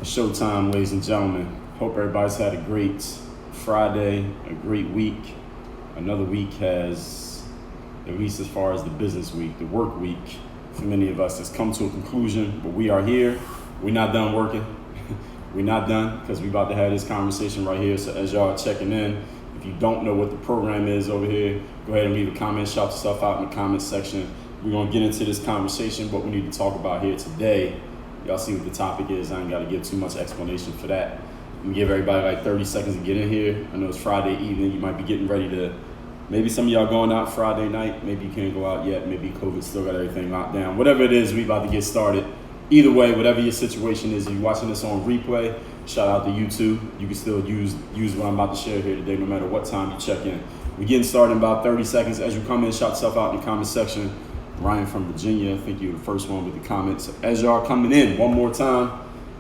Showtime, ladies and gentlemen. Hope everybody's had a great Friday, a great week. Another week has, at least as far as the business week, the work week, for many of us has come to a conclusion, but we are here. We're not done working. We're not done because we're about to have this conversation right here. So as y'all are checking in, if you don't know what the program is over here, go ahead and leave a comment, shout yourself out in the comment section. We're gonna get into this conversation, what we need to talk about here today. Y'all see what the topic is. I ain't gotta give too much explanation for that. We give everybody like 30 seconds to get in here. I know it's Friday evening. You might be getting ready to, maybe some of y'all going out Friday night. Maybe you can't go out yet. Maybe COVID still got everything locked down. Whatever it is, we about to get started. Either way, whatever your situation is, if you're watching this on replay, shout out to YouTube. You can still use what I'm about to share here today, no matter what time you check in. We're getting started in about 30 seconds. As you come in, shout yourself out in the comment section. Ryan from Virginia, I think you were the first one with the comments. As y'all coming in, one more time,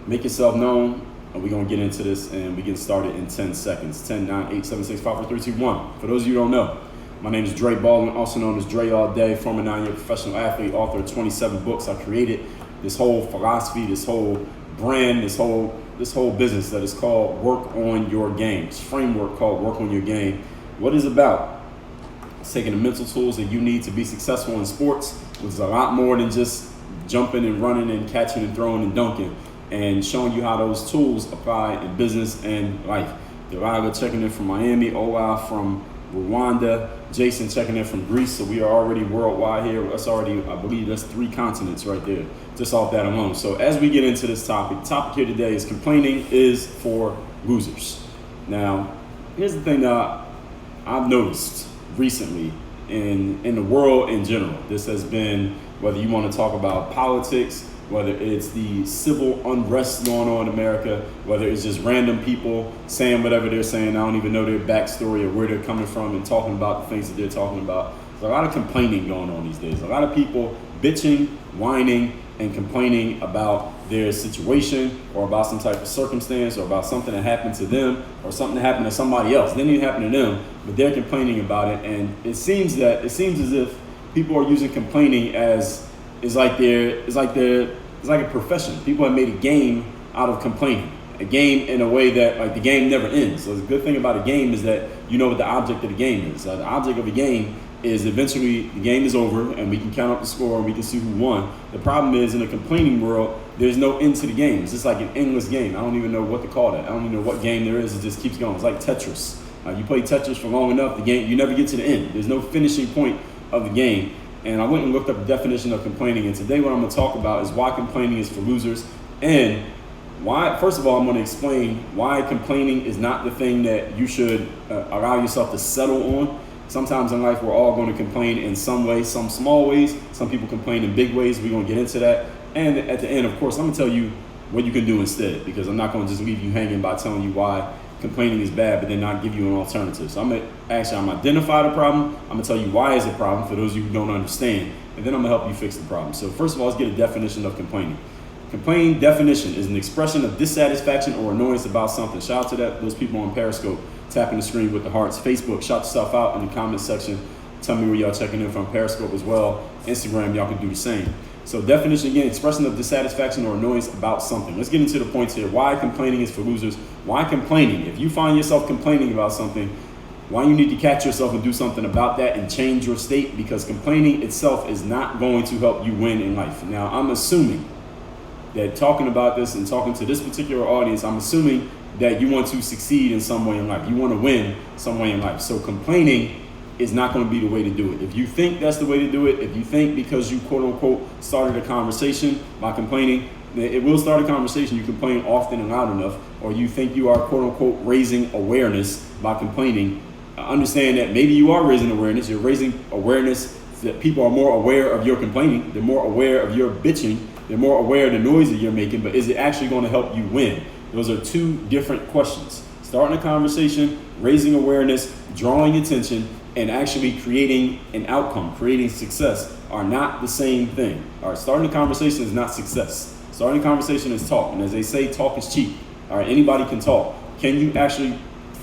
make yourself known, and we're gonna get into this, and we get started in 10 seconds. 10, 9, 8, 7, 6, 5, 4, 3, 2, 1. For those of you who don't know, my name is Dre Baldwin, also known as Dre All Day, former 9-year professional athlete, author of 27 books. I created this whole philosophy, this whole brand, this whole business that is called Work on Your Game. This framework called Work on Your Game. What is it about? It's taking the mental tools that you need to be successful in sports, which is a lot more than just jumping and running and catching and throwing and dunking, and showing you how those tools apply in business and life. Delilah checking in from Miami, Ola from Rwanda, Jason checking in from Greece. So we are already worldwide here. That's already, I believe that's 3 continents right there, just off that alone. So as we get into this topic, the topic here today is complaining is for losers. Now, here's the thing that I've noticed recently in the world in general. This has been, whether you want to talk about politics, whether it's the civil unrest going on in America, whether it's just random people saying whatever they're saying, I don't even know their backstory or where they're coming from and talking about the things that they're talking about. There's a lot of complaining going on these days. A lot of people bitching, whining, and complaining about their situation or about some type of circumstance or about something that happened to them or something that happened to somebody else. It didn't even happen to them, but they're complaining about it. And it seems as if people are using complaining as like a profession. People have made a game out of complaining. A game in a way that like the game never ends. So the good thing about a game is that you know what the object of the game is. The object of a game is eventually the game is over and we can count up the score and we can see who won. The problem is in a complaining world, there's no end to the game. It's just like an endless game. I don't even know what to call that. I don't even know what game there is. It just keeps going. It's like Tetris. You play Tetris for long enough, the game, you never get to the end. There's no finishing point of the game. And I went and looked up the definition of complaining. And today what I'm going to talk about is why complaining is for losers and why. First of all, I'm going to explain why complaining is not the thing that you should allow yourself to settle on. Sometimes in life, we're all going to complain in some way, some small ways. Some people complain in big ways. We're going to get into that. And at the end, of course, I'm going to tell you what you can do instead, because I'm not going to just leave you hanging by telling you why complaining is bad, but then not give you an alternative. So I'm identify the problem. I'm going to tell you why it's a problem for those of you who don't understand. And then I'm going to help you fix the problem. So first of all, let's get a definition of complaining. Complaining definition is an expression of dissatisfaction or annoyance about something. Shout out to those people on Periscope tapping the screen with the hearts. Facebook, shout yourself out in the comment section. Tell me where y'all checking in from. Periscope as well. Instagram, y'all can do the same. So definition again, expression of dissatisfaction or annoyance about something. Let's get into the points here. Why complaining is for losers. Why complaining? If you find yourself complaining about something, why you need to catch yourself and do something about that and change your state, because complaining itself is not going to help you win in life. Now, I'm assuming that talking about this and talking to this particular audience, I'm assuming that you want to succeed in some way in life. You want to win some way in life. So complaining is not going to be the way to do it. If you think that's the way to do it, if you think because you quote unquote started a conversation by complaining, it will start a conversation. You complain often and loud enough, or you think you are quote unquote raising awareness by complaining. Understand that maybe you are raising awareness. You're raising awareness that people are more aware of your complaining. They're more aware of your bitching. They're more aware of the noise that you're making, but is it actually going to help you win? Those are 2 different questions. Starting a conversation, raising awareness, drawing attention, and actually creating an outcome, creating success are not the same thing. All right, starting a conversation is not success. Starting a conversation is talk. And as they say, talk is cheap. All right, anybody can talk. Can you actually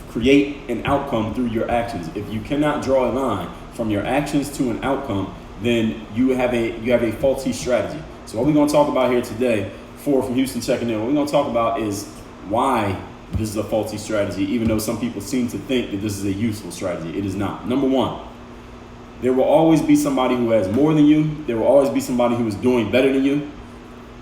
create an outcome through your actions? If you cannot draw a line from your actions to an outcome, then you have a faulty strategy. So what we're going to talk about here today, Ford from Houston checking in. What we're going to talk about is why this is a faulty strategy, even though some people seem to think that this is a useful strategy. It is not. Number one, there will always be somebody who has more than you. There will always be somebody who is doing better than you.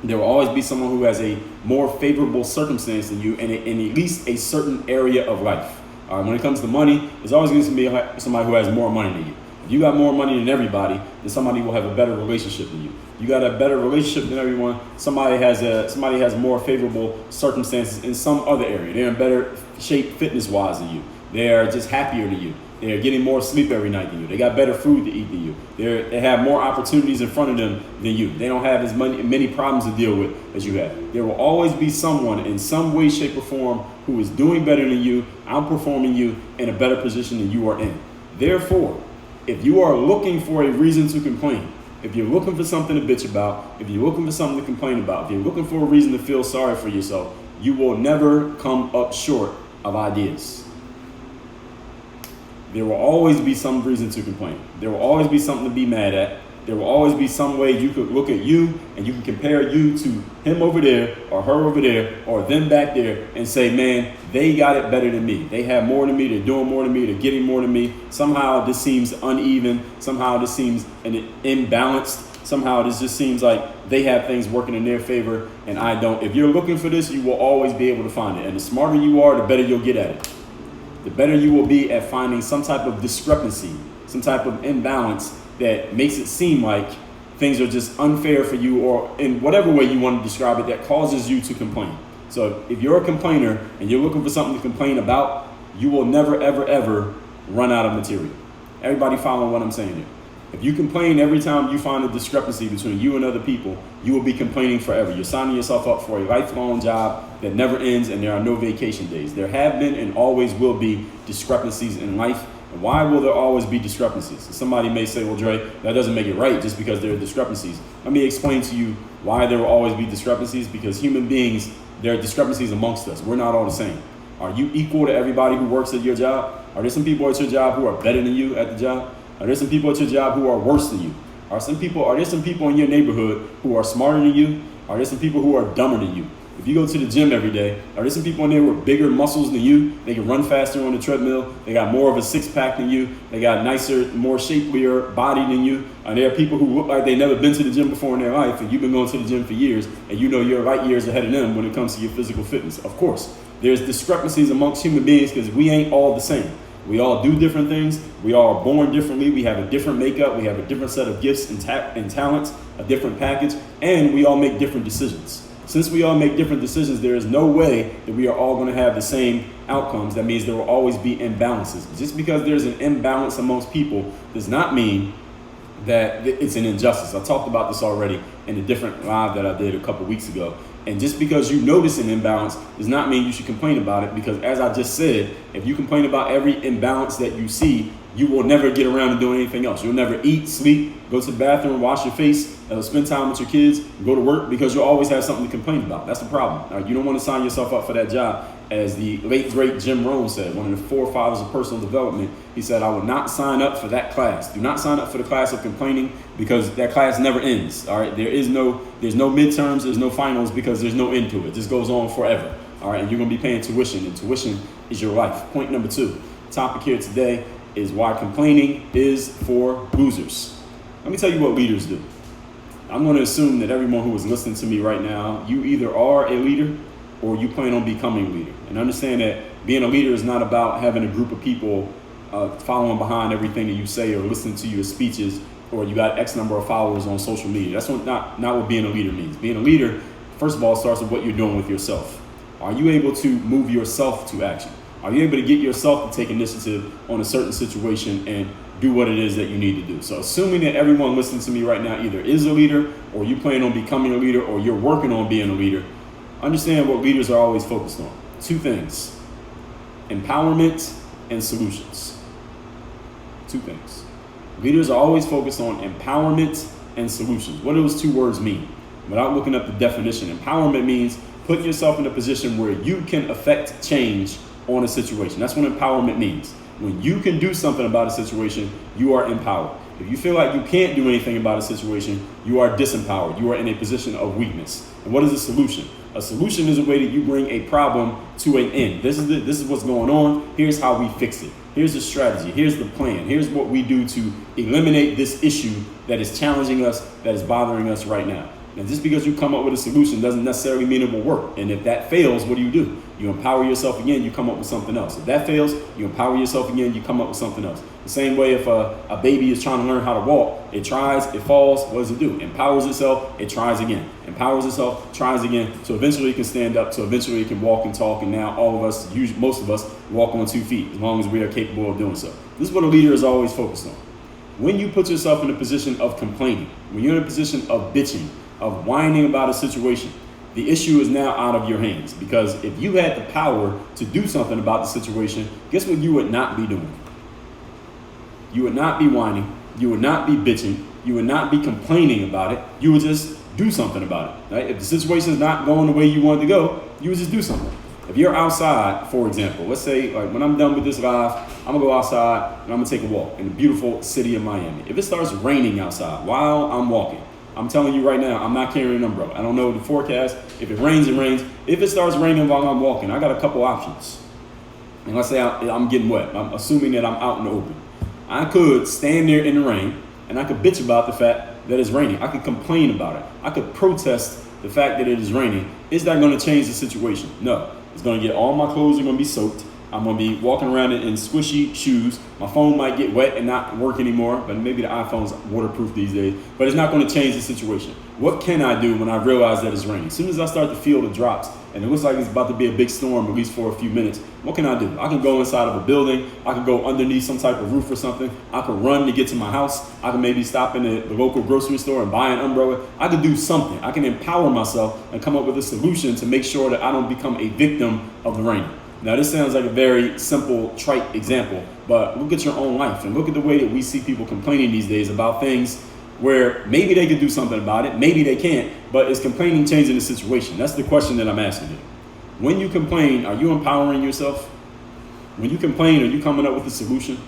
There will always be someone who has a more favorable circumstance than you in at least a certain area of life. When it comes to money, there's always going to be somebody who has more money than you. If you got more money than everybody, then somebody will have a better relationship than you. You got a better relationship than everyone. Somebody has more favorable circumstances in some other area. They're in better shape fitness-wise than you. They're just happier than you. They're getting more sleep every night than you. They got better food to eat than you. They have more opportunities in front of them than you. They don't have as many problems to deal with as you have. There will always be someone in some way, shape, or form who is doing better than you, outperforming you, in a better position than you are in. Therefore, if you are looking for a reason to complain, if you're looking for something to bitch about, if you're looking for something to complain about, if you're looking for a reason to feel sorry for yourself, you will never come up short of ideas. There will always be some reason to complain. There will always be something to be mad at. There will always be some way you could look at you and you can compare you to him over there or her over there or them back there and say, man, they got it better than me. They have more than me. They're doing more than me. They're getting more than me. Somehow this seems uneven. Somehow this seems imbalanced. Somehow this just seems like they have things working in their favor and I don't. If you're looking for this, you will always be able to find it. And the smarter you are, the better you'll get at it. The better you will be at finding some type of discrepancy, some type of imbalance that makes it seem like things are just unfair for you, or in whatever way you want to describe it, that causes you to complain. So if you're a complainer and you're looking for something to complain about, you will never, ever, ever run out of material. Everybody following what I'm saying here? If you complain every time you find a discrepancy between you and other people, you will be complaining forever. You're signing yourself up for a lifelong job that never ends, and there are no vacation days. There have been and always will be discrepancies in life. And why will there always be discrepancies? Somebody may say, well, Dre, that doesn't make it right just because there are discrepancies. Let me explain to you why there will always be discrepancies, because human beings, there are discrepancies amongst us. We're not all the same. Are you equal to everybody who works at your job? Are there some people at your job who are better than you at the job? Are there some people at your job who are worse than you? Are there some people in your neighborhood who are smarter than you? Are there some people who are dumber than you? If you go to the gym every day, are there some people in there with bigger muscles than you? They can run faster on the treadmill. They got more of a six-pack than you. They got nicer, more shapelier body than you. And there are people who look like they've never been to the gym before in their life, and you've been going to the gym for years, and you know you're light years ahead of them when it comes to your physical fitness. Of course, there's discrepancies amongst human beings because we ain't all the same. We all do different things. We all are born differently. We have a different makeup. We have a different set of gifts and talents, a different package, and we all make different decisions. Since we all make different decisions, there is no way that we are all going to have the same outcomes. That means there will always be imbalances. Just because there's an imbalance amongst people does not mean that it's an injustice. I talked about this already in a different live that I did a couple weeks ago. And just because you notice an imbalance does not mean you should complain about it, because as I just said, if you complain about every imbalance that you see, you will never get around to doing anything else. You'll never eat, sleep, go to the bathroom, wash your face, spend time with your kids, go to work, because you'll always have something to complain about. That's the problem. You don't want to sign yourself up for that job. As the late, great Jim Rohn said, one of the forefathers of personal development, he said, I would not sign up for that class. Do not sign up for the class of complaining, because that class never ends. All right. There's no midterms, there's no finals, because there's no end to it. It just goes on forever. All right. And you're going to be paying tuition, and tuition is your life. Point number 2, topic here today is why complaining is for losers. Let me tell you what leaders do. I'm going to assume that everyone who is listening to me right now, you either are a leader or you plan on becoming a leader. And understand that being a leader is not about having a group of people following behind everything that you say or listening to your speeches, or you got X number of followers on social media. That's not what being a leader means. Being a leader, first of all, starts with what you're doing with yourself. Are you able to move yourself to action? Are you able to get yourself to take initiative on a certain situation and do what it is that you need to do? So assuming that everyone listening to me right now either is a leader, or you plan on becoming a leader, or you're working on being a leader, understand what leaders are always focused on. 2 things: empowerment and solutions. 2 things. Leaders are always focused on empowerment and solutions. What do those 2 words mean? Without looking up the definition, empowerment means putting yourself in a position where you can affect change on a situation. That's what empowerment means. When you can do something about a situation, you are empowered. If you feel like you can't do anything about a situation, you are disempowered. You are in a position of weakness. And what is a solution? A solution is a way that you bring a problem to an end. This is what's going on. Here's how we fix it. Here's the strategy. Here's the plan. Here's what we do to eliminate this issue that is challenging us, that is bothering us right now. And just because you come up with a solution doesn't necessarily mean it will work. And if that fails, what do? You empower yourself again, you come up with something else. If that fails, you empower yourself again, you come up with something else. The same way if a baby is trying to learn how to walk, it tries, it falls, what does it do? Empowers itself, it tries again. Empowers itself, tries again, so eventually it can stand up, so eventually it can walk and talk, and now all of us, most of us, walk on 2 feet, as long as we are capable of doing so. This is what a leader is always focused on. When you put yourself in a position of complaining, when you're in a position of bitching, of whining about a situation, the issue is now out of your hands. Because if you had the power to do something about the situation, guess what you would not be doing? You would not be whining. You would not be bitching. You would not be complaining about it. You would just do something about it. Right? If the situation is not going the way you want it to go, you would just do something. If you're outside, for example, let's say like when I'm done with this live, I'm gonna go outside and I'm gonna take a walk in the beautiful city of Miami. If it starts raining outside while I'm walking, I'm telling you right now, I'm not carrying an umbrella. I don't know the forecast. If it rains, it rains. If it starts raining while I'm walking, I got a couple options. And let's say I'm getting wet. I'm assuming that I'm out in the open. I could stand there in the rain and I could bitch about the fact that it's raining. I could complain about it. I could protest the fact that it is raining. Is that going to change the situation? No. It's going to get all my clothes are going to be soaked. I'm going to be walking around in squishy shoes. My phone might get wet and not work anymore, but maybe the iPhone's waterproof these days. But it's not going to change the situation. What can I do when I realize that it's raining? As soon as I start to feel the drops and it looks like it's about to be a big storm, at least for a few minutes, what can I do? I can go inside of a building. I can go underneath some type of roof or something. I can run to get to my house. I can maybe stop in the local grocery store and buy an umbrella. I can do something. I can empower myself and come up with a solution to make sure that I don't become a victim of the rain. Now, this sounds like a very simple, trite example, but look at your own life and look at the way that we see people complaining these days about things where maybe they could do something about it, maybe they can't, but is complaining changing the situation? That's the question that I'm asking you. When you complain, are you empowering yourself? When you complain, are you coming up with a solution?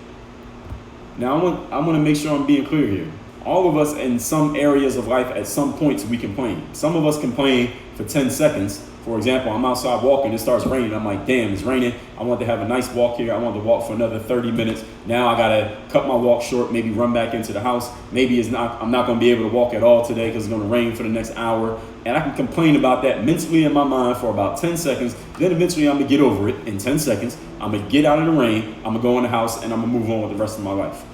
Now, I want to make sure I'm being clear here. All of us in some areas of life, at some points, we complain. Some of us complain for 10 seconds. For example, I'm outside walking, it starts raining. I'm like, damn, it's raining. I want to have a nice walk here. I want to walk for another 30 minutes. Now I got to cut my walk short, maybe run back into the house. Maybe I'm not going to be able to walk at all today because it's going to rain for the next hour. And I can complain about that mentally in my mind for about 10 seconds. Then eventually I'm going to get over it in 10 seconds. I'm going to get out of the rain. I'm going to go in the house and I'm going to move on with the rest of my life.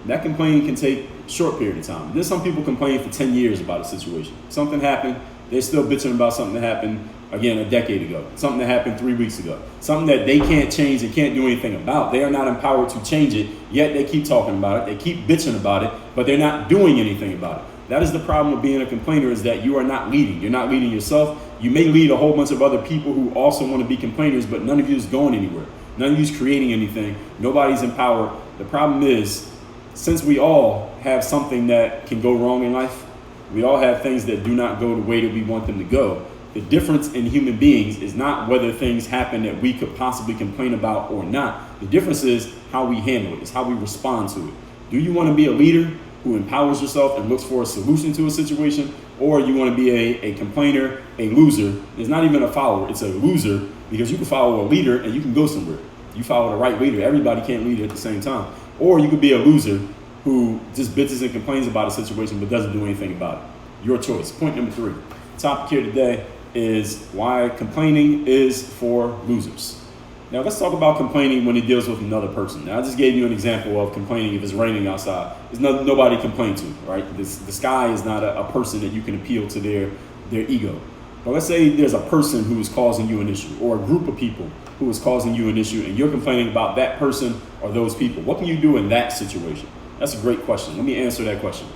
That complaining can take a short period of time. Then some people complain for 10 years about a situation. Something happened. They're still bitching about something that happened, again, a decade ago. Something that happened 3 weeks ago. Something that they can't change and can't do anything about. They are not empowered to change it, yet they keep talking about it. They keep bitching about it, but they're not doing anything about it. That is the problem with being a complainer, is that you are not leading. You're not leading yourself. You may lead a whole bunch of other people who also want to be complainers, but none of you is going anywhere. None of you is creating anything. Nobody's empowered. The problem is, since we all have something that can go wrong in life, we all have things that do not go the way that we want them to go. The difference in human beings is not whether things happen that we could possibly complain about or not. The difference is how we handle it. It's how we respond to it. Do you want to be a leader who empowers yourself and looks for a solution to a situation? Or you want to be a complainer, a loser? It's not even a follower. It's a loser, because you can follow a leader and you can go somewhere. You follow the right leader. Everybody can't lead at the same time. Or you could be a loser who just bitches and complains about a situation but doesn't do anything about it. Your choice. Point number 3. The topic here today is why complaining is for losers. Now let's talk about complaining when it deals with another person. Now I just gave you an example of complaining if it's raining outside. There's nobody to complain to, right? The sky is not a person that you can appeal to their ego. But let's say there's a person who is causing you an issue, or a group of people who is causing you an issue, and you're complaining about that person or those people. What can you do in that situation? That's a great question. Let me answer that question.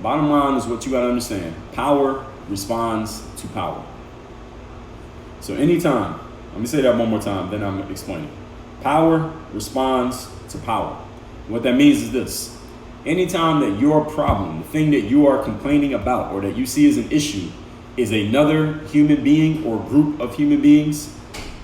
Bottom line is what you got to understand. Power responds to power. So anytime, let me say that one more time, then I'm explaining. Power responds to power. What that means is this. Anytime that your problem, the thing that you are complaining about or that you see as an issue, is another human being or group of human beings,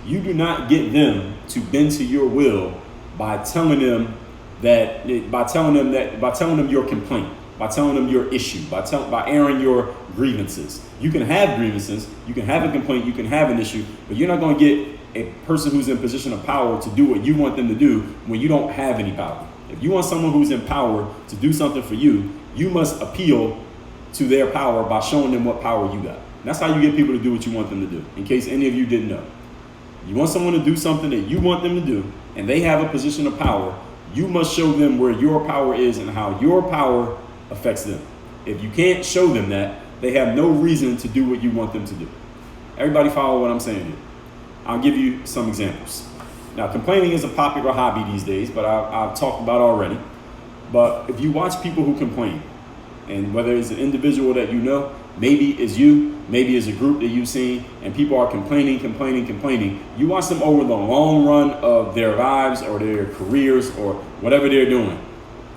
you do not get them to bend to your will by telling them by telling them your complaint, by telling them your issue, by airing your grievances. You can have grievances, you can have a complaint, you can have an issue, but you're not going to get a person who's in position of power to do what you want them to do when you don't have any power. If you want someone who's in power to do something for you, you must appeal to their power by showing them what power you got. And that's how you get people to do what you want them to do, in case any of you didn't know. You want someone to do something that you want them to do, and they have a position of power, you must show them where your power is and how your power affects them. If you can't show them that, they have no reason to do what you want them to do. Everybody follow what I'm saying here? I'll give you some examples. Now, complaining is a popular hobby these days, but I've talked about already. But if you watch people who complain, and whether it's an individual that you know, maybe it's you, maybe it's a group that you've seen, and people are complaining, you watch them over the long run of their lives or their careers or whatever they're doing.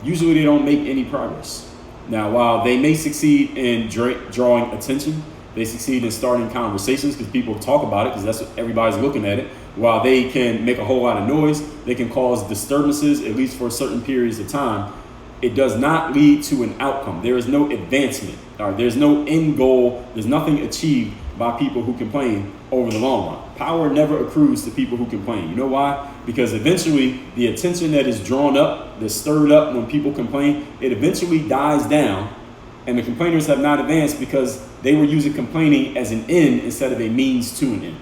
Usually they don't make any progress. Now, while they may succeed in drawing attention, they succeed in starting conversations because people talk about it because that's what everybody's looking at it. While they can make a whole lot of noise, they can cause disturbances, at least for certain periods of time. It does not lead to an outcome. There is no advancement. There's no end goal. There's nothing achieved by people who complain over the long run. Power never accrues to people who complain. You know why? Because eventually the attention that is drawn up, that's stirred up when people complain, it eventually dies down, and the complainers have not advanced because they were using complaining as an end instead of a means to an end.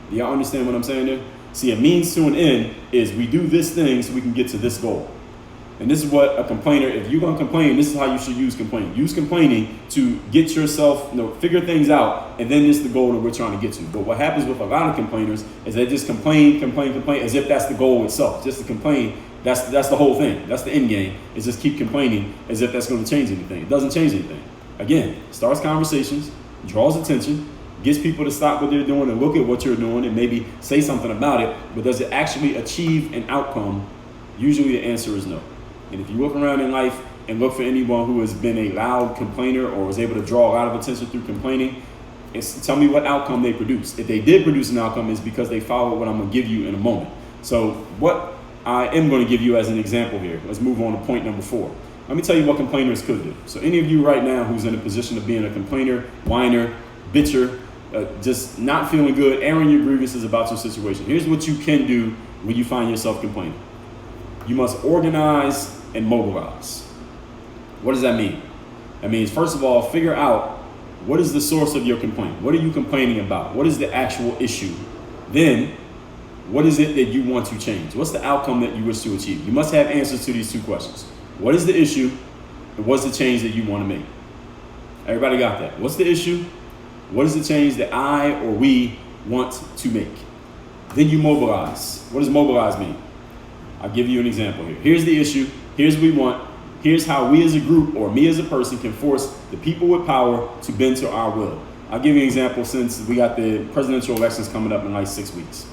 Do y'all understand what I'm saying there? See, a means to an end is we do this thing so we can get to this goal. And this is what a complainer, if you're going to complain, this is how you should use complaining. Use complaining to get yourself, figure things out, and then this is the goal that we're trying to get to. But what happens with a lot of complainers is they just complain, as if that's the goal itself. Just to complain, that's the whole thing. That's the end game, is just keep complaining as if that's going to change anything. It doesn't change anything. Again, starts conversations, draws attention, gets people to stop what they're doing and look at what you're doing and maybe say something about it, but does it actually achieve an outcome? Usually the answer is no. And if you look around in life and look for anyone who has been a loud complainer or was able to draw a lot of attention through complaining, tell me what outcome they produced. If they did produce an outcome, it's because they followed what I'm going to give you in a moment. So what I am going to give you as an example here, let's move on to point number 4. Let me tell you what complainers could do. So any of you right now who's in a position of being a complainer, whiner, bitcher, just not feeling good, airing your grievances about your situation, here's what you can do when you find yourself complaining. You must organize and mobilize. What does that mean? That means, first of all, figure out what is the source of your complaint. What are you complaining about? What is the actual issue? Then, what is it that you want to change? What's the outcome that you wish to achieve? You must have answers to these 2 questions. What is the issue? And what's the change that you want to make? Everybody got that? What's the issue? What is the change that I or we want to make? Then you mobilize. What does mobilize mean? I'll give you an example here. Here's the issue. Here's what we want. Here's how we as a group or me as a person can force the people with power to bend to our will. I'll give you an example since we got the presidential elections coming up in like 6 weeks.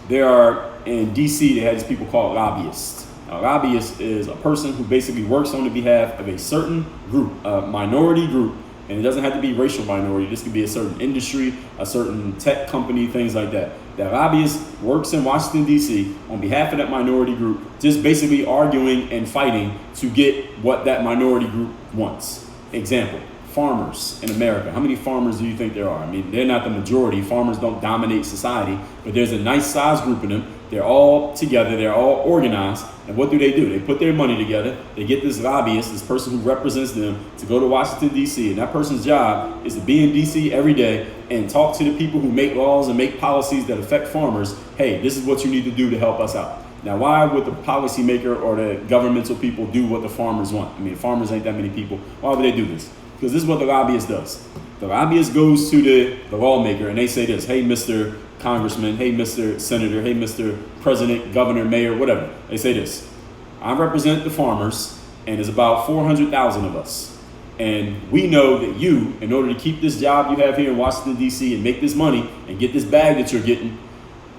There are, in DC, they had these people called lobbyists. A lobbyist is a person who basically works on the behalf of a certain group, a minority group, and it doesn't have to be racial minority. This could be a certain industry, a certain tech company, things like that. That lobbyist works in Washington, D.C. on behalf of that minority group, just basically arguing and fighting to get what that minority group wants. Example, farmers in America. How many farmers do you think there are? I mean, they're not the majority. Farmers don't dominate society, but there's a nice size group of them. They're all together. They're all organized. And what do? They put their money together. They get this lobbyist, this person who represents them, to go to Washington, D.C. And that person's job is to be in D.C. every day and talk to the people who make laws and make policies that affect farmers. Hey, this is what you need to do to help us out. Now, why would the policymaker or the governmental people do what the farmers want? I mean, farmers ain't that many people. Why would they do this? Because this is what the lobbyist does. The lobbyist goes to the lawmaker and they say this: hey, Mr. Congressman, hey, Mr. Senator, hey, Mr. President, Governor, Mayor, whatever. They say this: I represent the farmers, and there's about 400,000 of us. And we know that you, in order to keep this job you have here in Washington, D.C. and make this money and get this bag that you're getting,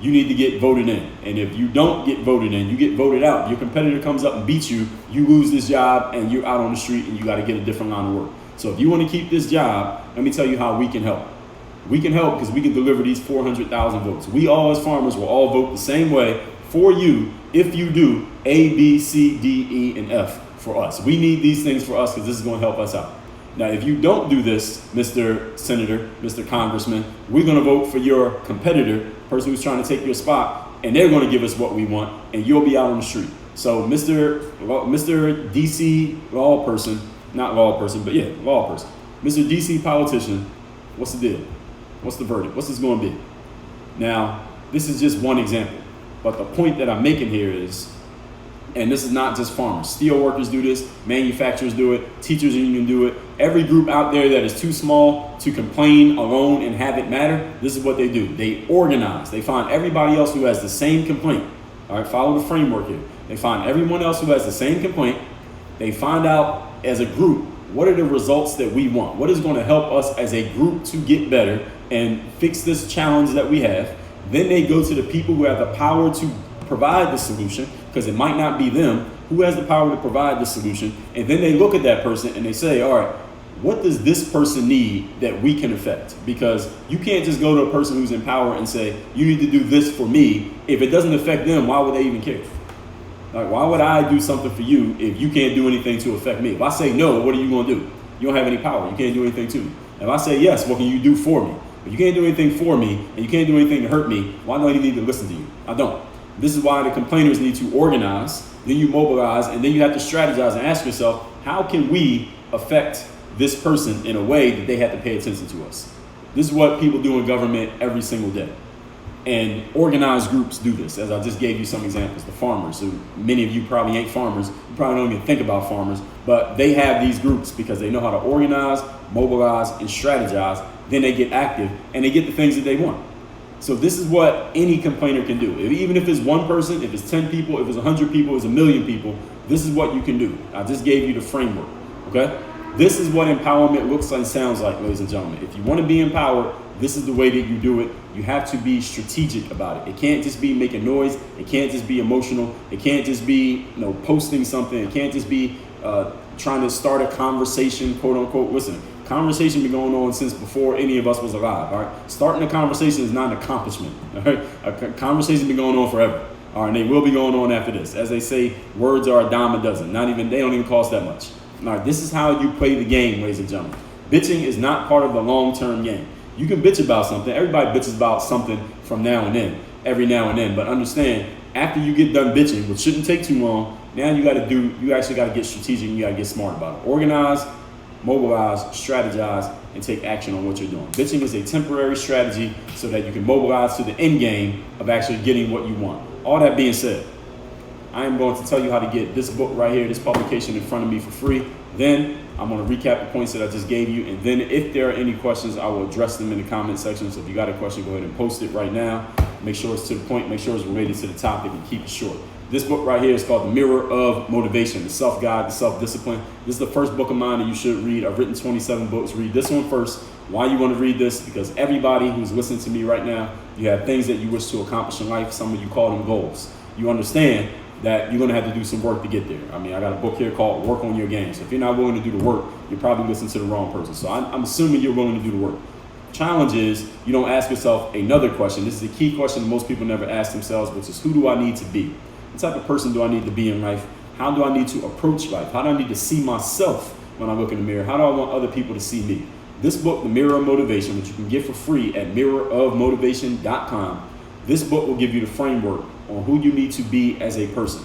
you need to get voted in. And if you don't get voted in, you get voted out. Your competitor comes up and beats you, you lose this job, and you're out on the street and you got to get a different line of work. So if you want to keep this job, let me tell you how we can help. We can help because we can deliver these 400,000 votes. We all as farmers will all vote the same way for you if you do A, B, C, D, E, and F for us. We need these things for us because this is going to help us out. Now, if you don't do this, Mr. Senator, Mr. Congressman, we're going to vote for your competitor, person who's trying to take your spot, and they're going to give us what we want, and you'll be out on the street. So, Mr. DC law person, not law person, but yeah, law person, Mr. DC politician, what's the deal? What's the verdict? What's this going to be? Now, this is just one example, but the point that I'm making here is, and this is not just farmers. Steel workers do this, manufacturers do it, teachers union do it. Every group out there that is too small to complain alone and have it matter, this is what they do. They organize. They find everybody else who has the same complaint. All right, follow the framework here. They find everyone else who has the same complaint. They find out as a group, what are the results that we want? What is going to help us as a group to get better and fix this challenge that we have? Then they go to the people who have the power to provide the solution, because it might not be them who has the power to provide the solution. And then they look at that person and they say, all right, what does this person need that we can affect? Because you can't just go to a person who's in power and say, you need to do this for me. If it doesn't affect them, why would they even care? Like, why would I do something for you if you can't do anything to affect me? If I say no, what are you going to do? You don't have any power. You can't do anything to me. If I say yes, what can you do for me? If you can't do anything for me and you can't do anything to hurt me, why do I need to listen to you? I don't. This is why the complainers need to organize, then you mobilize, and then you have to strategize and ask yourself, how can we affect this person in a way that they have to pay attention to us? This is what people do in government every single day. And organized groups do this, as I just gave you some examples. The farmers, who many of you probably ain't farmers, you probably don't even think about farmers, but they have these groups because they know how to organize, mobilize, and strategize. Then they get active and they get the things that they want. So this is what any complainer can do. Even if it's one person, if it's 10 people, if it's 100 people, if it's 1,000,000 people, this is what you can do. I just gave you the framework, okay? This is what empowerment looks and sounds like, ladies and gentlemen. If you want to be empowered, this is the way that you do it. You have to be strategic about it. It can't just be making noise. It can't just be emotional. It can't just be, posting something. It can't just be trying to start a conversation, quote unquote. Listen, conversation been going on since before any of us was alive. All right, starting a conversation is not an accomplishment. All right, a conversation been going on forever. All right, and they will be going on after this. As they say, words are a dime a dozen. They don't even cost that much. All right, this is how you play the game, ladies and gentlemen. Bitching is not part of the long-term game. You can bitch about something. Everybody bitches about something from now and then, every now and then. But understand, after you get done bitching, which shouldn't take too long, now you actually got to get strategic and you got to get smart about it. Organize, mobilize, strategize, and take action on what you're doing. Bitching is a temporary strategy so that you can mobilize to the end game of actually getting what you want. All that being said, I am going to tell you how to get this book right here, this publication in front of me for free. Then I'm going to recap the points that I just gave you. And then if there are any questions, I will address them in the comment section. So if you got a question, go ahead and post it right now. Make sure it's to the point. Make sure it's related to the topic and keep it short. This book right here is called The Mirror of Motivation, the self-guide, the self-discipline. This is the first book of mine that you should read. I've written 27 books. Read this one first. Why you want to read this? Because everybody who's listening to me right now, you have things that you wish to accomplish in life. Some of you call them goals. You understand that you're going to have to do some work to get there. I mean, I got a book here called Work on Your Game. So if you're not willing to do the work, you're probably listening to the wrong person. So I'm assuming you're willing to do the work. Challenge is you don't ask yourself another question. This is a key question that most people never ask themselves, which is, who do I need to be? What type of person do I need to be in life? How do I need to approach life? How do I need to see myself when I look in the mirror? How do I want other people to see me? This book, The Mirror of Motivation, which you can get for free at mirrorofmotivation.com, this book will give you the framework on who you need to be as a person.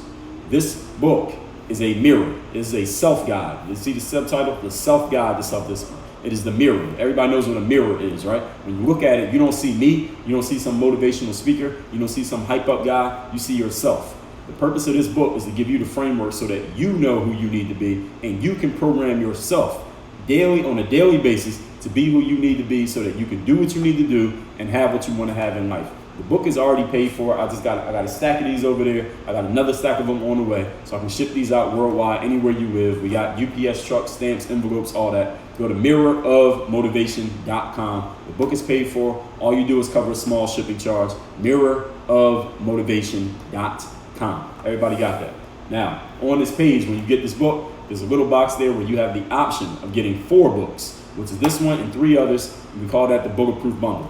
This book is a mirror. It is a self-guide. You see the subtitle? The self-guide to self-discipline. It is the mirror. Everybody knows what a mirror is, right? When you look at it, you don't see me. You don't see some motivational speaker. You don't see some hype-up guy. You see yourself. The purpose of this book is to give you the framework so that you know who you need to be and you can program yourself on a daily basis to be who you need to be so that you can do what you need to do and have what you want to have in life. The book is already paid for. I got a stack of these over there. I got another stack of them on the way, so I can ship these out worldwide, anywhere you live. We got UPS trucks, stamps, envelopes, all that. Go to mirrorofmotivation.com. The book is paid for. All you do is cover a small shipping charge. Mirrorofmotivation.com. Everybody got that? Now, on this page, when you get this book, there's a little box there where you have the option of getting 4 books, which is this one and 3 others. We call that the Bulletproof Bundle.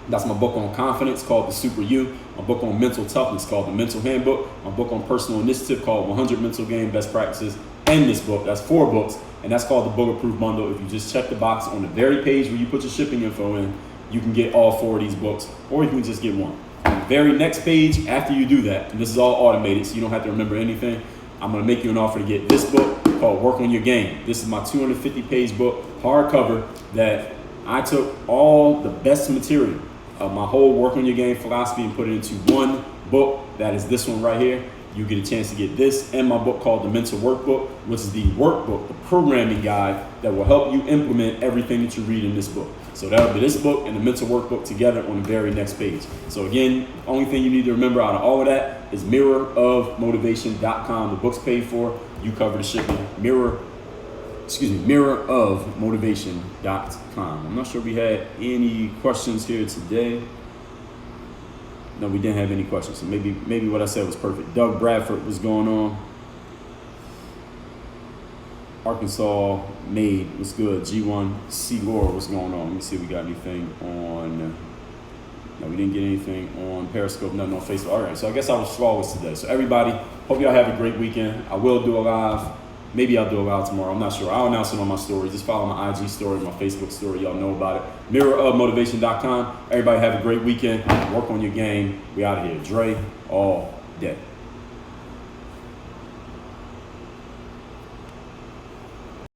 That's my book on confidence called The Super You. My book on mental toughness called The Mental Handbook. My book on personal initiative called 100 Mental Game Best Practices. And this book, that's 4 books, and that's called the Bulletproof Bundle. If you just check the box on the very page where you put your shipping info in, you can get all 4 of these books, or you can just get one. On the very next page, after you do that, and this is all automated, so you don't have to remember anything, I'm gonna make you an offer to get this book called Work on Your Game. This is my 250-page book, hardcover, that I took all the best material of my whole Work on Your Game philosophy and put it into one book. That is this one right here. You get a chance to get this and my book called the Mental Workbook, which is the workbook, the programming guide that will help you implement everything that you read in this book. So that'll be this book and the Mental Workbook together on the very next page. So again, the only thing you need to remember out of all of that is mirrorofmotivation.com. The book's paid for. You cover the shipping. Mirrorofmotivation.com. I'm not sure if we had any questions here today. No, we didn't have any questions. So maybe what I said was perfect. Doug Bradford, what's going on? Arkansas Made, what's good? G1 C Laura, what's going on? Let me see if we got anything on. No, we didn't get anything on Periscope, nothing on Facebook. All right, so I guess I was flawless today. So everybody, hope y'all have a great weekend. I will do a live. Maybe I'll do a live tomorrow. I'm not sure. I'll announce it on my story. Just follow my IG story, my Facebook story. Y'all know about it. Mirrorofmotivation.com. Everybody have a great weekend. Work on your game. We out of here. Dre all day.